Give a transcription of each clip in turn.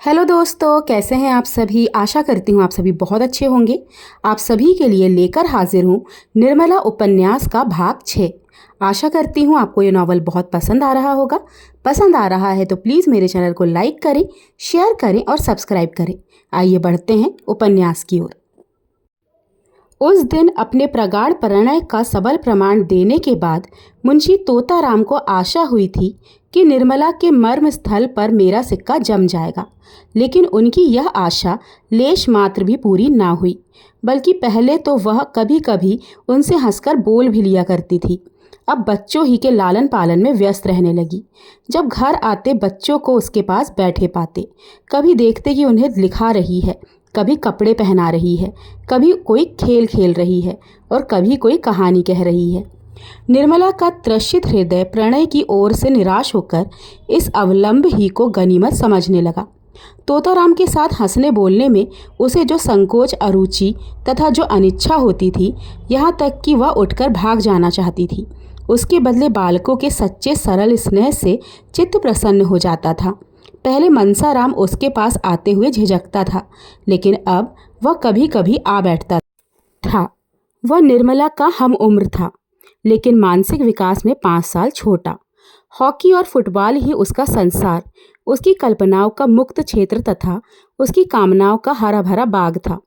Hello दोस्तों, कैसे हैं आप सभी। आशा करती हूँ आप सभी बहुत अच्छे होंगे। आप सभी के लिए लेकर हाजिर हूँ निर्मला उपन्यास का भाग 6। आशा करती हूँ आपको ये नॉवल बहुत पसंद आ रहा होगा। पसंद आ रहा है तो प्लीज़ मेरे चैनल को लाइक करें, शेयर करें और सब्सक्राइब करें। आइए बढ़ते हैं उपन्यास की ओर। उस दिन अपने प्रगाढ़ प्रणय का सबल प्रमाण देने के बाद मुंशी तोताराम को आशा हुई थी कि निर्मला के मर्म स्थल पर मेरा सिक्का जम जाएगा, लेकिन उनकी यह आशा लेश मात्र भी पूरी ना हुई। बल्कि पहले तो वह कभी कभी उनसे हंसकर बोल भी लिया करती थी। अब बच्चों ही के लालन पालन में व्यस्त रहने लगी। जब घर आते बच्चों को उसके पास बैठे पाते, कभी देखते कि उन्हें लिखा रही है, कभी कपड़े पहना रही है, कभी कोई खेल खेल रही है और कभी कोई कहानी कह रही है। निर्मला का त्रसित हृदय प्रणय की ओर से निराश होकर इस अवलंब ही को गनीमत समझने लगा। तोताराम के साथ हंसने बोलने में उसे जो संकोच, अरुचि तथा जो अनिच्छा होती थी, यहाँ तक कि वह उठकर भाग जाना चाहती थी, उसके बदले बालकों के सच्चे सरल स्नेह से चित्त प्रसन्न हो जाता था। पहले मनसाराम उसके पास आते हुए झिझकता था, लेकिन अब वह कभी कभी आ बैठता था। वह निर्मला का हम उम्र था, लेकिन मानसिक विकास में 5 साल छोटा। हॉकी और फुटबॉल ही उसका संसार, उसकी कल्पनाओं का मुक्त क्षेत्र तथा उसकी कामनाओं का हरा भरा बाग था।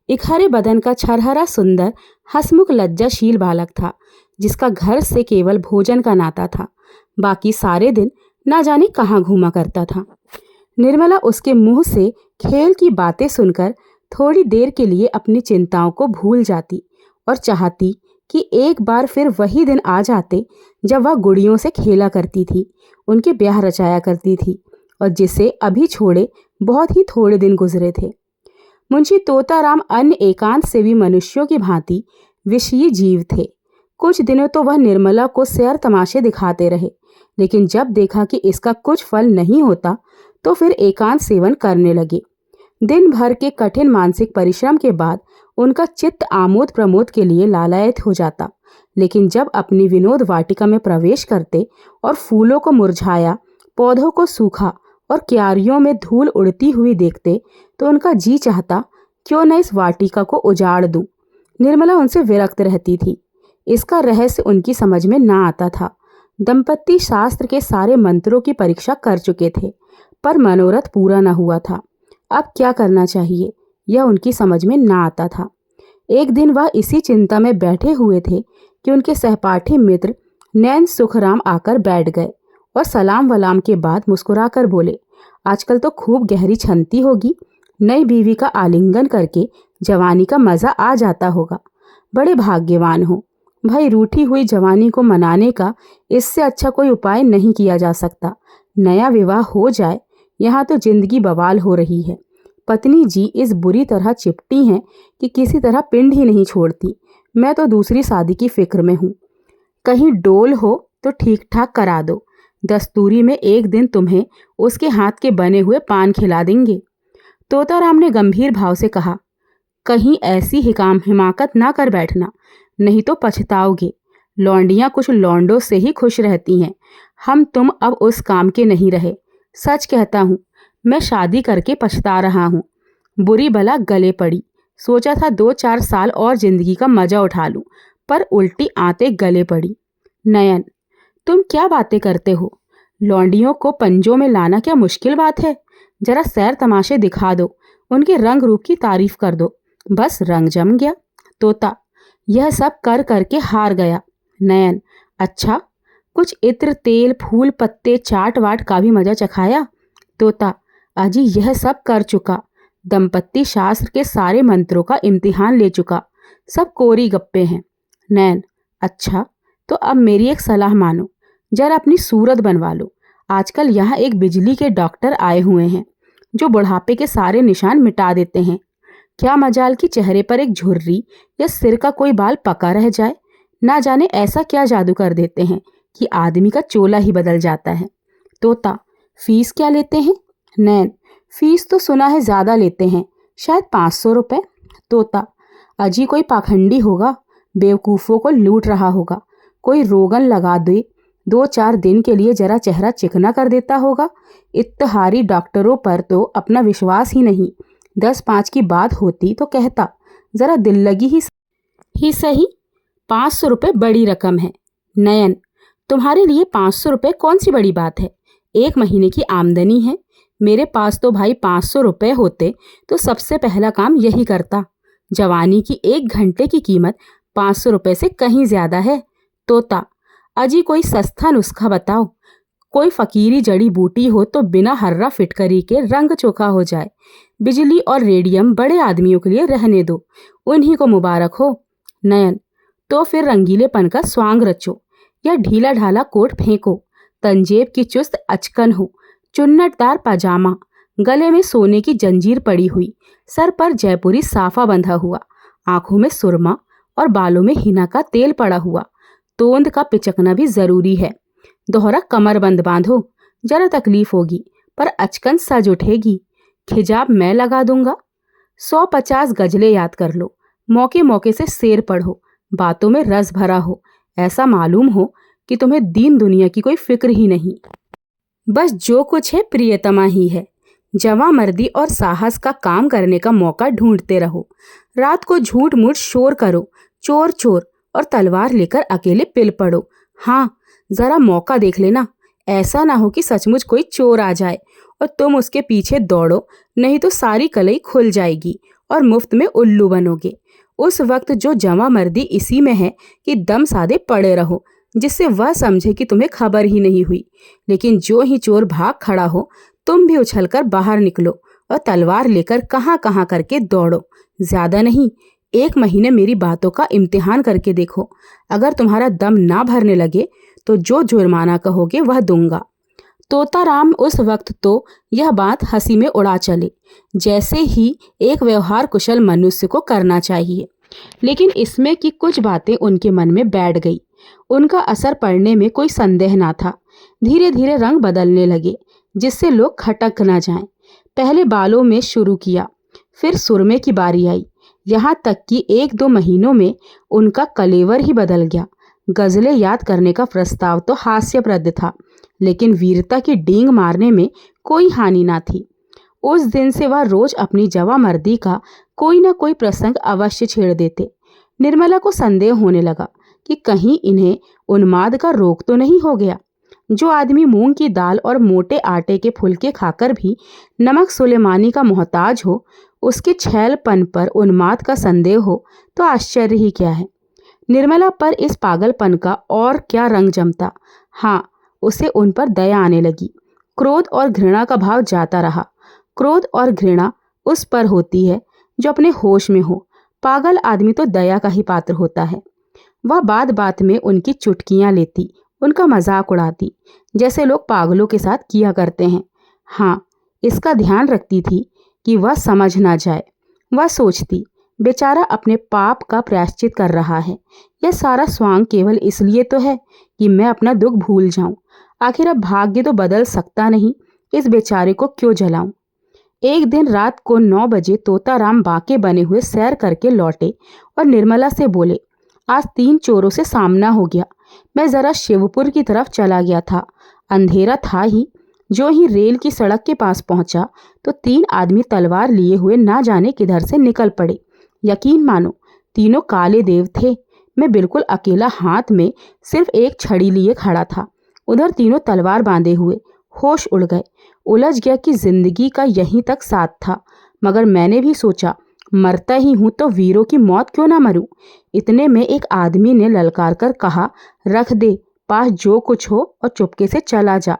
एक हरे बदन का छरहरा सुंदर हंसमुख लज्जाशील बालक था, जिसका घर से केवल भोजन का नाता था। बाकी सारे दिन ना जाने कहाँ घूमा करता था। निर्मला उसके मुंह से खेल की बातें सुनकर थोड़ी देर के लिए अपनी चिंताओं को भूल जाती और चाहती कि एक बार फिर वही दिन आ जाते जब वह गुड़ियों से खेला करती थी, उनके ब्याह रचाया करती थी और जिसे अभी छोड़े बहुत ही थोड़े दिन गुजरे थे। मुंशी तोताराम अन्य एकांत सेवी मनुष्यों की भांति विषयी जीव थे। कुछ दिनों तो वह निर्मला को सैर तमाशे दिखाते रहे, लेकिन जब देखा कि इसका कुछ फल नहीं होता तो फिर एकांत सेवन करने लगे। दिन भर के कठिन मानसिक परिश्रम के बाद उनका चित्त आमोद प्रमोद के लिए लालायित हो जाता, लेकिन जब अपनी विनोद वाटिका में प्रवेश करते और फूलों को मुरझाया, पौधों को सूखा और क्यारियों में धूल उड़ती हुई देखते तो उनका जी चाहता क्यों न इस वाटिका को उजाड़ दूं। निर्मला उनसे विरक्त रहती थी। इसका रहस्य उनकी समझ में ना आता था। दंपत्ति शास्त्र के सारे मंत्रों की परीक्षा कर चुके थे, पर मनोरथ पूरा न हुआ था। अब क्या करना चाहिए यह उनकी समझ में ना आता था। एक दिन वह इसी चिंता में बैठे हुए थे कि उनके सहपाठी मित्र नैन सुखराम आकर बैठ गए और सलाम वलाम के बाद मुस्कुराकर बोले, आजकल तो खूब गहरी छनती होगी। नई बीवी का आलिंगन करके जवानी का मजा आ जाता होगा। बड़े भाग्यवान हो भाई। रूठी हुई जवानी को मनाने का इससे अच्छा कोई उपाय नहीं किया जा सकता। नया विवाह हो जाए, यहाँ तो जिंदगी बवाल हो रही है। पत्नी जी इस बुरी तरह चिपटी हैं कि किसी तरह पिंड ही नहीं छोड़ती। मैं तो दूसरी शादी की फिक्र में हूँ। कहीं डोल हो तो ठीक ठाक करा दो। दस्तूरी में एक दिन तुम्हें उसके हाथ के बने हुए पान खिला देंगे। तोताराम ने गंभीर भाव से कहा, कहीं ऐसी हिमाकत ना कर बैठना, नहीं तो पछताओगे। लौंडियां कुछ लौंडों से ही खुश रहती हैं। हम तुम अब उस काम के नहीं रहे। सच कहता हूँ, मैं शादी करके पछता रहा हूँ। बुरी भला गले पड़ी। सोचा था 2-4 साल और जिंदगी का मजा उठा लूं, पर उल्टी आते गले पड़ी। नयन, तुम क्या बातें करते हो? लौंडियों को पंजों में लाना क्या मुश्किल बात है? जरा सैर तमाशे दिखा दो, उनके रंग रूप की तारीफ कर दो, बस रंग जम गया। तोता, यह सब कर करके हार गया। नयन, अच्छा, कुछ इत्र तेल फूल पत्ते चाट वाट का भी मजा चखाया? तोता, अजी यह सब कर चुका। दंपत्ति शास्त्र के सारे मंत्रों का इम्तिहान ले चुका। सब कोरी गप्पे हैं। नयन, अच्छा, तो अब मेरी एक सलाह मानो, जरा अपनी सूरत बनवा लो। आजकल यहाँ एक बिजली के डॉक्टर आए हुए हैं जो बुढ़ापे के सारे निशान मिटा देते हैं। क्या मजाल कि चेहरे पर एक झुर्री या सिर का कोई बाल पका रह जाए। ना जाने ऐसा क्या जादू कर देते हैं कि आदमी का चोला ही बदल जाता है। तोता, फीस क्या लेते हैं? नैन, फीस तो सुना है ज्यादा लेते हैं, शायद 500 रुपये। तोता, अजी कोई पाखंडी होगा, बेवकूफ़ों को लूट रहा होगा। कोई रोगन लगा दे, 2-4 दिन के लिए जरा चेहरा चिकना कर देता होगा। इत्तेहारी डॉक्टरों पर तो अपना विश्वास ही नहीं। 10-5 की बात होती तो कहता, जरा दिल लगी ही सही। 500 रुपये बड़ी रकम है। नयन, तुम्हारे लिए 500 रुपये कौन सी बड़ी बात है? 1 महीने की आमदनी है। मेरे पास तो भाई 500 रुपये होते तो सबसे पहला काम यही करता। जवानी की 1 घंटे की कीमत 500 रुपये से कहीं ज्यादा है। तोता, अजी कोई सस्ता नुस्खा बताओ। कोई फकीरी जड़ी बूटी हो तो बिना हर्रा फिटकरी के रंग चोखा हो जाए। बिजली और रेडियम बड़े आदमियों के लिए रहने दो, उन्हीं को मुबारक हो। नयन, तो फिर रंगीलेपन का स्वांग रचो या ढीला ढाला कोट फेंको। तंजेब की चुस्त अचकन हो, चुन्नटदार पजामा, गले में सोने की जंजीर पड़ी हुई, सर पर जयपुरी साफा बंधा हुआ, आंखों में सुरमा और बालों में हिना का तेल पड़ा हुआ। तोंद का पिचकना भी जरूरी है। दोहरा कमरबंद बांधो, जरा तकलीफ होगी पर अचकन सज उठेगी। खिजाब मैं लगा दूंगा। 150 गजलें याद कर लो। मौके मौके से शेर पढ़ो। बातों में रस भरा हो, ऐसा मालूम हो कि तुम्हें दीन दुनिया की कोई फिक्र ही नहीं। बस जो कुछ है प्रियतमा ही है। जवां मर्दी और साहस का काम करने का मौका ढूंढते रहो। रात को झूठ मूठ शोर करो, चोर चोर, और तलवार लेकर अकेले पिल पड़ो। हाँ, जरा मौका देख लेना। ऐसा ना हो कि सचमुच कोई चोर आ जाए और तुम उसके पीछे दौड़ो, नहीं तो सारी कलई खुल जाएगी और मुफ्त में उल्लू बनोगे। उस वक्त जो जवां मर्दी इसी में है कि दम साधे पड़े रहो, जिससे वह समझे कि तुम्हें खबर ही नहीं हुई। लेकिन जो ही चोर भाग खड़ा हो, तुम भी उछलकर बाहर निकलो और तलवार लेकर कहाँ कहाँ करके दौड़ो। ज्यादा नहीं, 1 महीने मेरी बातों का इम्तिहान करके देखो। अगर तुम्हारा दम ना भरने लगे तो जो जुर्माना कहोगे वह दूंगा। तोताराम उस वक्त तो यह बात हंसी में उड़ा चले, जैसे ही एक व्यवहार कुशल मनुष्य को करना चाहिए। लेकिन इसमें कि कुछ बातें उनके मन में बैठ गई। उनका असर पड़ने में कोई संदेह ना था। धीरे धीरे रंग बदलने लगे, जिससे लोग खटक न जाएं। पहले बालों में शुरू किया, फिर सुरमे की बारी आई। यहाँ तक कि 1-2 महीनों में उनका कलेवर ही बदल गया। गजलें याद करने का प्रस्ताव तो हास्यप्रद था, लेकिन वीरता की डींग मारने में कोई हानि ना थी। उस दिन से वह रोज अपनी जवामर्दी का कोई न कोई प्रसंग अवश्य छेड़ देते। निर्मला को संदेह होने लगा कि कहीं इन्हें उन्माद का रोग तो नहीं हो गया। जो आदमी मूंग की दाल और मोटे आटे के फुलके खाकर भी नमक सुलेमानी का मोहताज हो, उसके छैलपन पर उन्माद का संदेह हो तो आश्चर्य ही क्या है। निर्मला पर इस पागलपन का और क्या रंग जमता। हाँ, उसे उन पर दया आने लगी। क्रोध और घृणा का भाव जाता रहा। क्रोध और घृणा उस पर होती है जो अपने होश में हो। पागल आदमी तो दया का ही पात्र होता है। वह बात बात में उनकी चुटकियां लेती, उनका मजाक उड़ाती, जैसे लोग पागलों के साथ किया करते हैं। हाँ, इसका ध्यान रखती थी कि वह समझ ना जाए। वह सोचती, बेचारा अपने पाप का प्रायश्चित कर रहा है। यह सारा स्वांग केवल इसलिए तो है कि मैं अपना दुख भूल जाऊं। आखिर अब भाग्य तो बदल सकता नहीं, इस बेचारे को क्यों जलाऊं। एक दिन रात को 9 बजे तोताराम बांके बने हुए सैर करके लौटे और निर्मला से बोले, आज 3 चोरों से सामना हो गया। मैं जरा शिवपुर की तरफ चला गया था। अंधेरा था ही। जो ही रेल की सड़क के पास पहुंचा तो 3 आदमी तलवार लिए हुए ना जाने किधर से निकल पड़े। यकीन मानो, तीनों काले देव थे। मैं बिल्कुल अकेला हाथ में सिर्फ एक छड़ी लिए खड़ा था। उधर तीनों तलवार बांधे हुए। होश उड़ गए। उलझ गया कि जिंदगी का यहीं तक साथ था। मगर मैंने भी सोचा, मरता ही हूं तो वीरों की मौत क्यों ना मरूं। इतने में एक आदमी ने ललकार कर कहा, रख दे पास जो कुछ हो और चुपके से चला जा।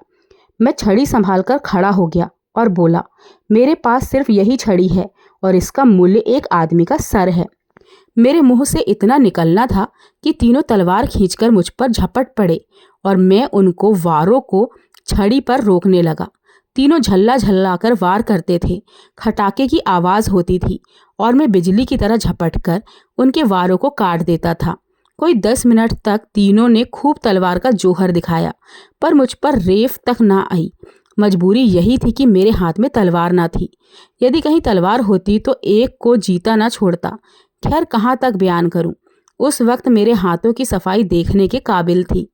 मैं छड़ी संभाल कर खड़ा हो गया और बोला, मेरे पास सिर्फ यही छड़ी है और इसका मूल्य एक आदमी का सर है। मेरे मुंह से इतना निकलना था कि तीनों तलवार खींचकर मुझ पर झपट पड़े और मैं उनको वारों को छड़ी पर रोकने लगा। तीनों झल्ला झल्ला कर वार करते थे। खटाके की आवाज़ होती थी और मैं बिजली की तरह झपटकर उनके वारों को काट देता था। कोई 10 मिनट तक तीनों ने खूब तलवार का जोहर दिखाया, पर मुझ पर रेफ तक ना आई। मजबूरी यही थी कि मेरे हाथ में तलवार ना थी। यदि कहीं तलवार होती तो एक को जीता ना छोड़ता। खैर, कहाँ तक बयान करूं। उस वक्त मेरे हाथों की सफाई देखने के काबिल थी।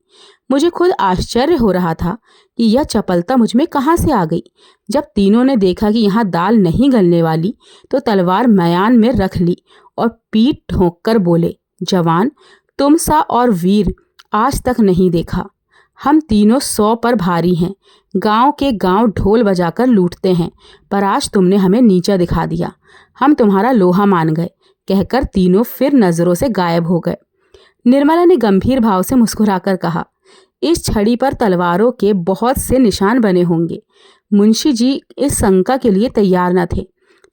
मुझे खुद आश्चर्य हो रहा था कि यह चपलता मुझ में कहाँ से आ गई। जब तीनों ने देखा कि यहाँ दाल नहीं गलने वाली तो तलवार मयान में रख ली और पीठ ठोंक बोले, जवान, तुम सा और वीर आज तक नहीं देखा। हम तीनों 100 पर भारी हैं, गांव के गांव ढोल बजाकर लूटते हैं, पर आज तुमने हमें नीचा दिखा दिया। हम तुम्हारा लोहा मान गए, कहकर तीनों फिर नजरों से गायब हो गए। निर्मला ने गंभीर भाव से मुस्कुराकर कहा, इस छड़ी पर तलवारों के बहुत से निशान बने होंगे। मुंशी जी इस शंका के लिए तैयार न थे,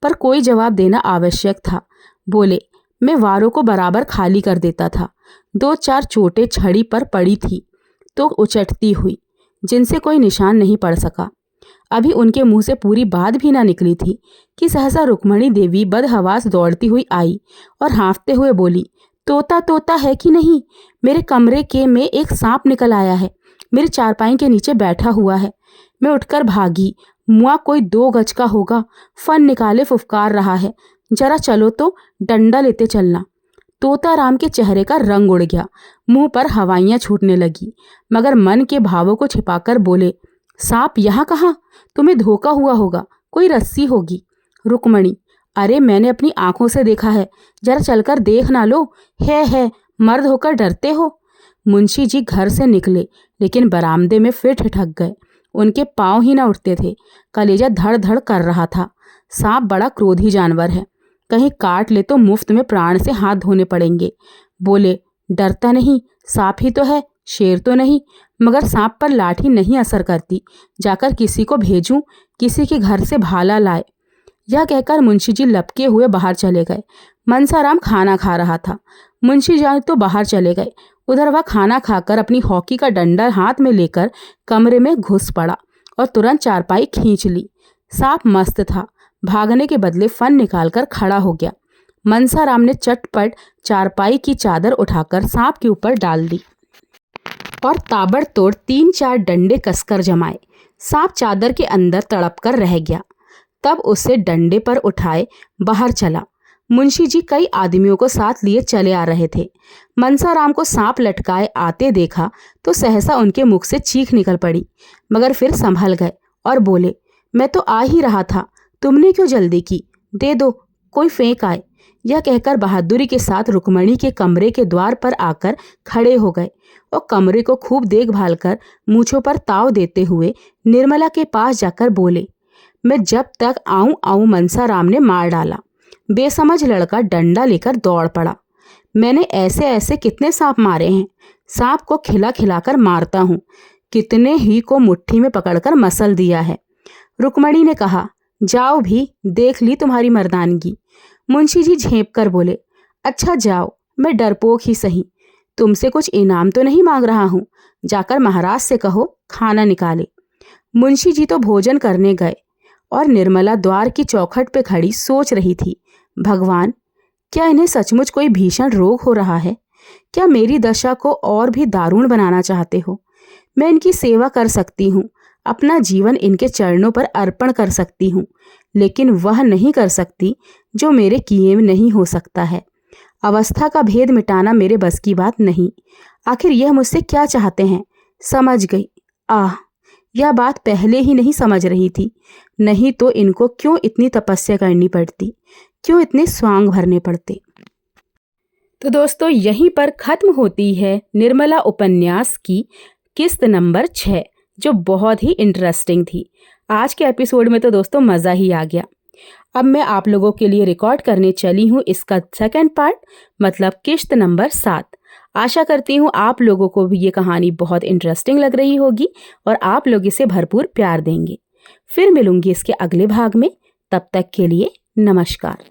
पर कोई जवाब देना आवश्यक था। बोले, मैं वारों को बराबर खाली कर देता था। 2-4 चोटें छड़ी पर पड़ी थी तो उचटती हुई, जिनसे कोई निशान नहीं पड़ सका। अभी उनके मुंह से पूरी बात भी ना निकली थी कि सहसा रुक्मणी देवी बदहवास दौड़ती हुई आई और हाँफते हुए बोली, तोता तोता है कि नहीं? मेरे कमरे के में एक सांप निकल आया है, मेरे चारपाई के नीचे बैठा हुआ है। मैं उठकर भागी, मुआ कोई 2 गज का होगा, फन निकाले फुफकार रहा है। जरा चलो तो डंडा लेते चलना। तोता राम के चेहरे का रंग उड़ गया, मुंह पर हवाइयां छूटने लगी, मगर मन के भावों को छिपाकर बोले, सांप यहाँ कहाँ? तुम्हें धोखा हुआ होगा, कोई रस्सी होगी। रुक्मणी, अरे मैंने अपनी आंखों से देखा है, जरा चलकर देख ना लो। है मर्द होकर डरते हो। मुंशी जी घर से निकले, लेकिन बरामदे में फिर ठिठक गए। उनके पांव ही ना उठते थे, कलेजा धड़ धड़ कर रहा था। सांप बड़ा क्रोधी जानवर है, कहीं काट ले तो मुफ्त में प्राण से हाथ धोने पड़ेंगे। बोले, डरता नहीं, सांप ही तो है, शेर तो नहीं। मगर सांप पर लाठी नहीं असर करती, जाकर किसी को भेजूं, किसी के घर से भाला लाए। यह कहकर मुंशी जी लपके हुए बाहर चले गए। मनसाराम खाना खा रहा था। मुंशी जी तो बाहर चले गए। उधर वह खाना खाकर अपनी हॉकी का डंडा हाथ में लेकर कमरे में घुस पड़ा और तुरंत चारपाई खींच ली। सांप मस्त था, भागने के बदले फन निकालकर खड़ा हो गया। मनसाराम ने चटपट चारपाई की चादर उठाकर सांप के ऊपर डाल दी और ताबड़तोड़ 3-4 डंडे कसकर जमाए। सांप चादर के अंदर तड़प कर रह गया। तब उसे डंडे पर उठाए बाहर चला। मुंशी जी कई आदमियों को साथ लिए चले आ रहे थे। मनसाराम को सांप लटकाए आते देखा तो सहसा उनके मुख से चीख निकल पड़ी, मगर फिर संभल गए और बोले, मैं तो आ ही रहा था, तुमने क्यों जल्दी की? दे दो, कोई फेंक आए। यह कहकर बहादुरी के साथ रुक्मणी के कमरे के द्वार पर आकर खड़े हो गए और कमरे को खूब देखभाल कर मूछों पर ताव देते हुए निर्मला के पास जाकर बोले, मैं जब तक आऊं मनसाराम ने मार डाला। बेसमझ लड़का डंडा लेकर दौड़ पड़ा। मैंने ऐसे ऐसे कितने सांप मारे हैं, सांप को खिला खिलाकर मारता हूँ, कितने ही को मुट्ठी में पकड़कर मसल दिया है। रुक्मणी ने कहा, जाओ भी, देख ली तुम्हारी मर्दानगी। मुंशी जी झेंप कर बोले, अच्छा जाओ, मैं डरपोक ही सही, तुमसे कुछ इनाम तो नहीं मांग रहा हूँ, जाकर महाराज से कहो खाना निकाले। मुंशी जी तो भोजन करने गए और निर्मला द्वार की चौखट पे खड़ी सोच रही थी, भगवान, क्या इन्हें सचमुच कोई भीषण रोग हो रहा है? क्या मेरी दशा को और भी दारुण बनाना चाहते हो? मैं इनकी सेवा कर सकती हूँ, अपना जीवन इनके चरणों पर अर्पण कर सकती हूँ, लेकिन वह नहीं कर सकती जो मेरे किए में नहीं हो सकता है। अवस्था का भेद मिटाना मेरे बस की बात नहीं। आखिर यह मुझसे क्या चाहते हैं? समझ गई। यह बात पहले ही नहीं समझ रही थी, नहीं तो इनको क्यों इतनी तपस्या करनी पड़ती, क्यों इतने स्वांग भरने पड़ते। तो दोस्तों, यहीं पर खत्म होती है निर्मला उपन्यास की किस्त नंबर 6, जो बहुत ही इंटरेस्टिंग थी। आज के एपिसोड में तो दोस्तों मज़ा ही आ गया। अब मैं आप लोगों के लिए रिकॉर्ड करने चली हूँ इसका सेकंड पार्ट, मतलब किस्त नंबर 7। आशा करती हूँ आप लोगों को भी ये कहानी बहुत इंटरेस्टिंग लग रही होगी और आप लोग इसे भरपूर प्यार देंगे। फिर मिलूंगी इसके अगले भाग में, तब तक के लिए नमस्कार।